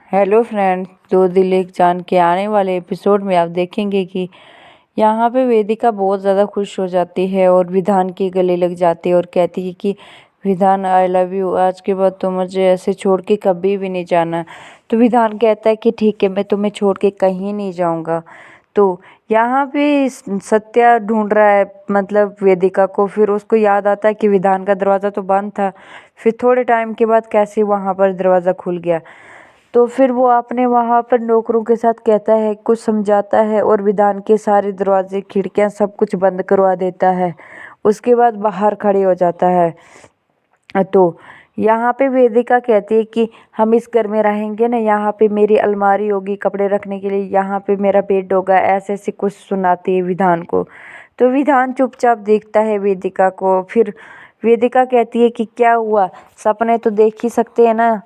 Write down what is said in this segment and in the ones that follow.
Hello friends, दो दिल एक जान के आने वाले एपिसोड में आप देखेंगे कि यहाँ पे वेदिका बहुत ज़्यादा खुश हो जाती है और विधान के गले लग जाती है और कहती है कि विधान आई लव यू, आज के बाद तो मुझे ऐसे छोड़ के कभी भी नहीं जाना। तो विधान कहता है कि ठीक है, मैं तुम्हें छोड़ के कहीं नहीं जाऊँगा। तो यहाँ पे सत्या ढूंढ रहा है मतलब वेदिका को। फिर उसको याद आता है कि विधान का दरवाज़ा तो बंद था। फिर थोड़े टाइम के बाद कैसे वहाँ पर दरवाज़ा खुल गया। तो फिर वो अपने वहाँ पर नौकरों के साथ कहता है, कुछ समझाता है और विधान के सारे दरवाजे खिड़कियाँ सब कुछ बंद करवा देता है। उसके बाद बाहर खड़े हो जाता है। तो यहाँ पे वेदिका कहती है कि हम इस घर में रहेंगे ना, यहाँ पे मेरी अलमारी होगी कपड़े रखने के लिए, यहाँ पे मेरा बेड होगा, ऐसे ऐसे कुछ सुनाती है विधान को। तो विधान चुपचाप देखता है वेदिका को। फिर वेदिका कहती है कि क्या हुआ, सपने तो देख ही सकते हैं ना।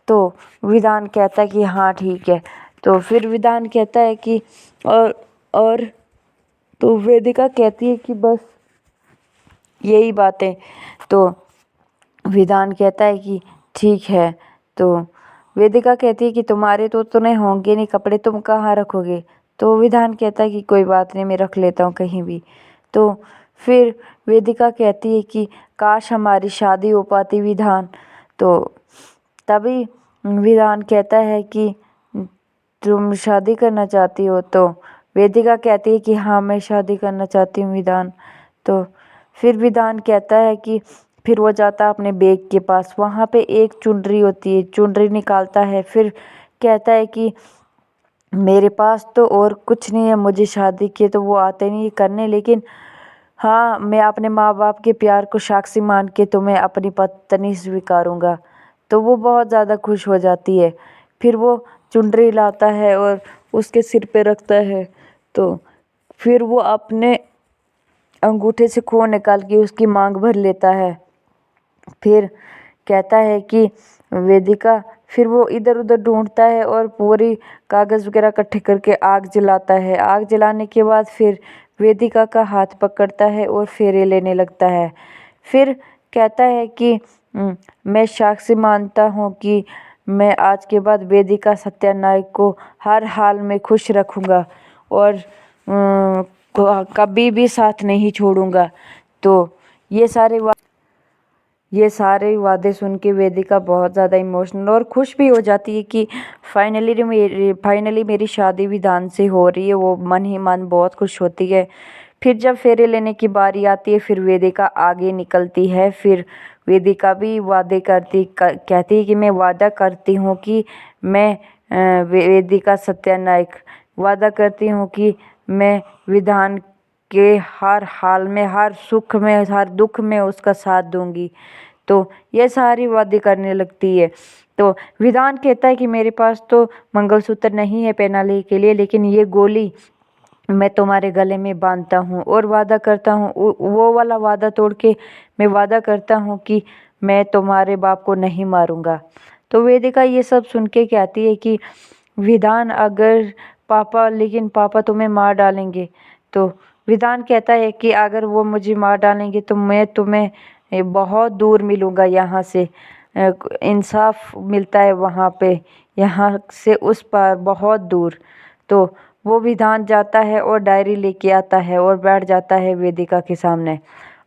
तो विधान कहता है कि हाँ ठीक है। तो फिर विधान कहता है कि और तो वेदिका कहती है कि बस यही बातें। तो विधान कहता है कि ठीक है। तो वेदिका कहती है कि तुम्हारे तो नहीं होंगे नहीं कपड़े, तुम कहाँ रखोगे। तो विधान कहता है कि कोई बात नहीं, मैं रख लेता हूँ कहीं भी। तो फिर वेदिका कहती है कि काश हमारी शादी हो पाती विधान। तो तभी विधान कहता है कि तुम शादी करना चाहती हो। तो वेदिका कहती है कि हाँ, मैं शादी करना चाहती हूँ विधान। तो फिर विधान कहता है कि फिर वो जाता है अपने बैग के पास, वहाँ पे एक चुनरी होती है, चुनरी निकालता है। फिर कहता है कि मेरे पास तो और कुछ नहीं है, मुझे शादी के तो वो आते नहीं करने, लेकिन हाँ, मैं अपने माँ बाप के प्यार को साक्षी मान के तुम्हें अपनी पत्नी स्वीकारूंगा। तो वो बहुत ज़्यादा खुश हो जाती है। फिर वो चुनरी लाता है और उसके सिर पे रखता है। तो फिर वो अपने अंगूठे से खून निकाल के उसकी मांग भर लेता है। फिर कहता है कि वेदिका, फिर वो इधर उधर ढूंढता है और पूरी कागज़ वगैरह इकट्ठे करके आग जलाता है। आग जलाने के बाद फिर वेदिका का हाथ पकड़ता है और फेरे लेने लगता है। फिर कहता है कि मैं साक्षी मानता हूँ कि मैं आज के बाद वेदिका सत्यानारायण को हर हाल में खुश रखूँगा और कभी भी साथ नहीं छोड़ूंगा। तो ये सारे वादे सुन के वेदिका बहुत ज़्यादा इमोशनल और खुश भी हो जाती है कि फाइनली मेरी शादी विधान से हो रही है। वो मन ही मन बहुत खुश होती है। फिर जब फेरे लेने की बारी आती है, फिर वेदिका आगे निकलती है। फिर वेदिका भी वादे कहती है कि मैं वादा करती हूँ कि मैं वेदिका सत्यानायक वादा करती हूँ कि मैं विधान के हर हाल में, हर सुख में, हर दुख में उसका साथ दूंगी। तो ये सारी वादे करने लगती है। तो विधान कहता है कि मेरे पास तो मंगलसूत्र नहीं है पहनाने के लिए, लेकिन ये गोली मैं तुम्हारे गले में बांधता हूँ और वादा करता हूँ, वो वाला वादा तोड़ के मैं वादा करता हूँ कि मैं तुम्हारे बाप को नहीं मारूंगा। तो वेदिका ये सब सुन के कहती है कि विधान, अगर लेकिन पापा तुम्हें मार डालेंगे। तो विधान कहता है कि अगर वो मुझे मार डालेंगे तो मैं तुम्हें बहुत दूर मिलूँगा यहाँ से। इंसाफ मिलता है वहाँ पे, यहाँ से उस पार बहुत दूर। तो वो विधान जाता है और डायरी लेके आता है और बैठ जाता है वेदिका के सामने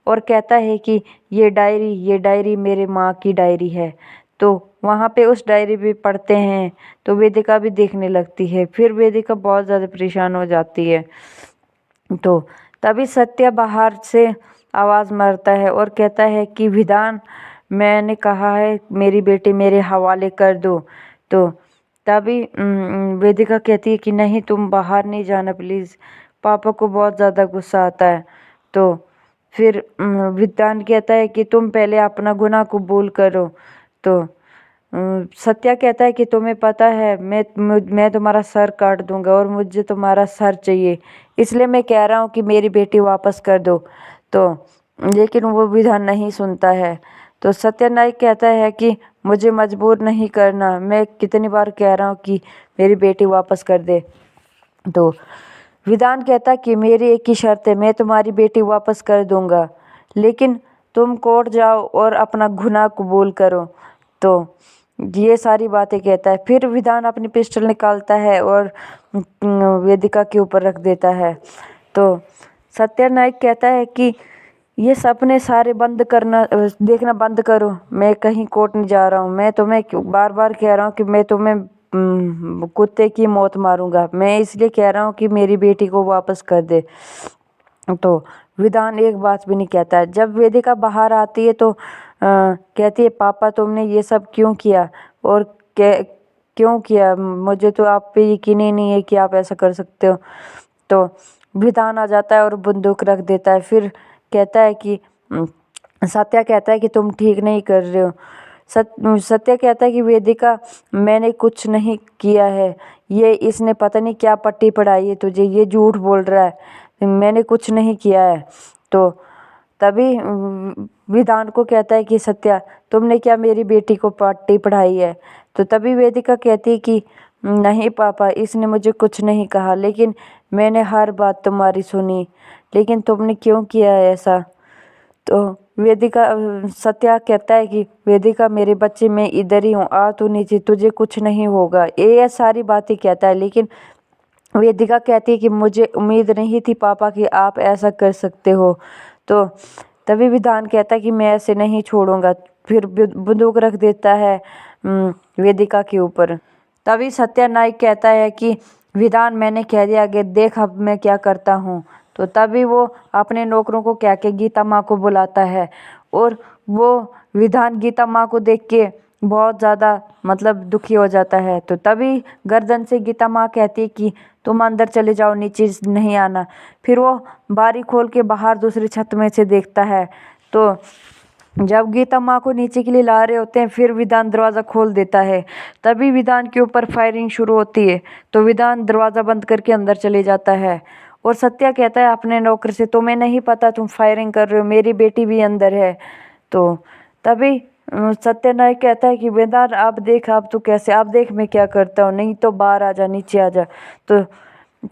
और कहता है कि ये डायरी मेरे माँ की डायरी है। तो वहाँ पे उस डायरी भी पढ़ते हैं तो वेदिका भी देखने लगती है। फिर वेदिका बहुत ज़्यादा परेशान हो जाती है। तो तभी सत्या बाहर से आवाज़ मारता है और कहता है कि विधान, मैंने कहा है मेरी बेटी मेरे हवाले कर दो। तो तभी वेदिका कहती है कि नहीं, तुम बाहर नहीं जाना प्लीज़, पापा को बहुत ज़्यादा गुस्सा आता है। तो फिर विधान कहता है कि तुम पहले अपना गुनाह कबूल करो। तो सत्या कहता है कि तुम्हें पता है मैं तुम्हारा सर काट दूंगा और मुझे तुम्हारा सर चाहिए, इसलिए मैं कह रहा हूँ कि मेरी बेटी वापस कर दो। तो लेकिन वो विधान नहीं सुनता है। तो सत्यानारायण कहता है कि मुझे मजबूर नहीं करना, मैं कितनी बार कह रहा हूँ कि मेरी बेटी वापस कर दे। तो विधान कहता कि मेरी एक ही शर्त है, मैं तुम्हारी बेटी वापस कर दूंगा, लेकिन तुम कोर्ट जाओ और अपना गुनाह कबूल करो। तो ये सारी बातें कहता है। फिर विधान अपनी पिस्टल निकालता है और वेदिका के ऊपर रख देता है। तो सत्यानायक कहता है कि ये सपने सारे बंद करना, देखना बंद करो, मैं कहीं कोर्ट नहीं जा रहा हूँ। मैं तुम्हें बार बार कह रहा हूँ कि मैं तुम्हें कुत्ते की मौत मारूंगा। मैं इसलिए कह रहा हूँ कि मेरी बेटी को वापस कर दे। तो विधान एक बात भी नहीं कहता है। जब वेदिका बाहर आती है तो कहती है, पापा तुमने ये सब क्यों किया और क्यों किया? मुझे तो आप पे यकीन ही नहीं है कि आप ऐसा कर सकते हो। तो विधान आ जाता है और बंदूक रख देता है। फिर कहता है कि सत्या कहता है कि तुम ठीक नहीं कर रहे हो। सत्या कहता है कि वेदिका मैंने कुछ नहीं किया है, ये इसने पता नहीं क्या पट्टी पढ़ाई है तुझे, ये झूठ बोल रहा है, मैंने कुछ नहीं किया है। तो तभी विधान को कहता है कि सत्या तुमने क्या मेरी बेटी को पट्टी पढ़ाई है? तो तभी वेदिका कहती है कि नहीं पापा, इसने मुझे कुछ नहीं कहा, लेकिन मैंने हर बात तुम्हारी सुनी, लेकिन तुमने क्यों किया है ऐसा? तो सत्या कहता है कि वेदिका मेरे बच्चे, मैं इधर ही हूँ, आ तू नीचे, तुझे कुछ नहीं होगा, ये सारी बातें कहता है। लेकिन वेदिका कहती है कि मुझे उम्मीद नहीं थी पापा कि आप ऐसा कर सकते हो। तो तभी विधान कहता है कि मैं ऐसे नहीं छोड़ूंगा। फिर बंदूक रख देता है वेदिका के ऊपर। तभी सत्यानायक कहता है कि विधान मैंने कह दिया कि देख अब मैं क्या करता हूँ। तो तभी वो अपने नौकरों को कह के गीता माँ को बुलाता है और वो विधान गीता माँ को देख के बहुत ज़्यादा मतलब दुखी हो जाता है। तो तभी गर्दन से गीता माँ कहती है कि तुम अंदर चले जाओ, नीचे नहीं आना। फिर वो बारी खोल के बाहर दूसरी छत में से देखता है। तो जब गीता माँ को नीचे के लिए ला रहे होते हैं, फिर विधान दरवाज़ा खोल देता है। तभी विधान के ऊपर फायरिंग शुरू होती है। तो विधान दरवाज़ा बंद करके अंदर चले जाता है और सत्या कहता है अपने नौकर से, तुम्हें नहीं पता तुम फायरिंग कर रहे हो, मेरी बेटी भी अंदर है। तो तभी सत्यानायक कहता है कि विधान आप देख, आप तो कैसे, आप देख मैं क्या करता हूँ, नहीं तो बाहर आ जा, नीचे आ जा। तो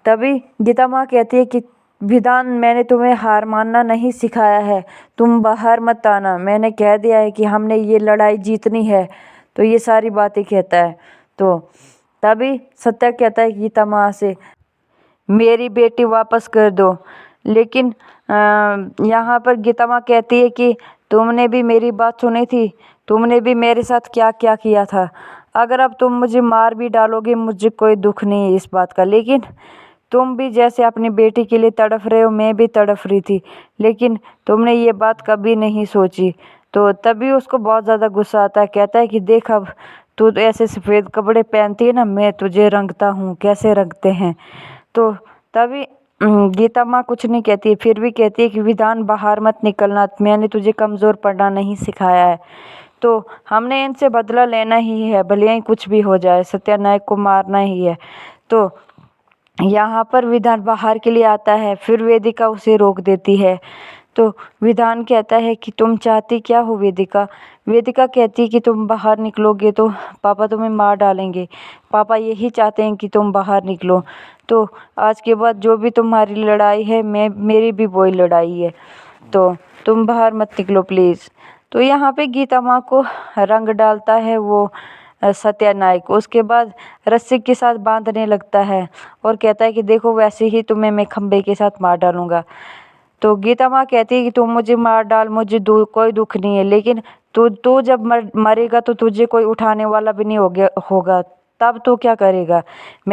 तभी गीता माँ कहती है कि विधान मैंने तुम्हें हार मानना नहीं सिखाया है, तुम बाहर मत आना, मैंने कह दिया है कि हमने ये लड़ाई जीतनी है। तो ये सारी बातें कहता है। तो तभी सत्या कहता है गीता माँ से, मेरी बेटी वापस कर दो। लेकिन यहाँ पर गीता माँ कहती है कि तुमने भी मेरी बात सुनी थी, तुमने भी मेरे साथ क्या क्या किया था। अगर अब तुम मुझे मार भी डालोगे, मुझे कोई दुख नहीं है इस बात का, लेकिन तुम भी जैसे अपनी बेटी के लिए तड़फ रहे हो, मैं भी तड़फ रही थी, लेकिन तुमने ये बात कभी नहीं सोची। तो तभी उसको बहुत ज़्यादा गुस्सा आता है। कहता है कि देख अब तू तो ऐसे सफ़ेद कपड़े पहनती है ना, मैं तुझे रंगता हूँ, कैसे रंगते हैं। तो तभी गीता माँ कुछ नहीं कहती है, फिर भी कहती है कि विधान बाहर मत निकलना, मैंने तुझे कमज़ोर पड़ना नहीं सिखाया है। तो हमने इनसे बदला लेना ही है, भले ही कुछ भी हो जाए, सत्यानायक को मारना ही है। तो यहाँ पर विधान बाहर के लिए आता है, फिर वेदिका उसे रोक देती है। तो विधान कहता है कि तुम चाहती क्या हो वेदिका? वेदिका कहती है कि तुम बाहर निकलोगे तो पापा तुम्हें मार डालेंगे, पापा यही चाहते हैं कि तुम बाहर निकलो। तो आज के बाद जो भी तुम्हारी लड़ाई है, मेरी भी वही लड़ाई है, तो तुम बाहर मत निकलो प्लीज़। तो यहाँ पे गीता माँ को रंग डालता है वो सत्यानायक। उसके बाद रस्सी के साथ बांधने लगता है और कहता है कि देखो वैसे ही तुम्हें मैं खंबे के साथ मार डालूंगा। तो गीता माँ कहती है कि तुम मुझे मार डाल, मुझे कोई दुख नहीं है, लेकिन तू जब मरेगा तो तुझे कोई उठाने वाला भी नहीं होगा, तब तो क्या करेगा? मैं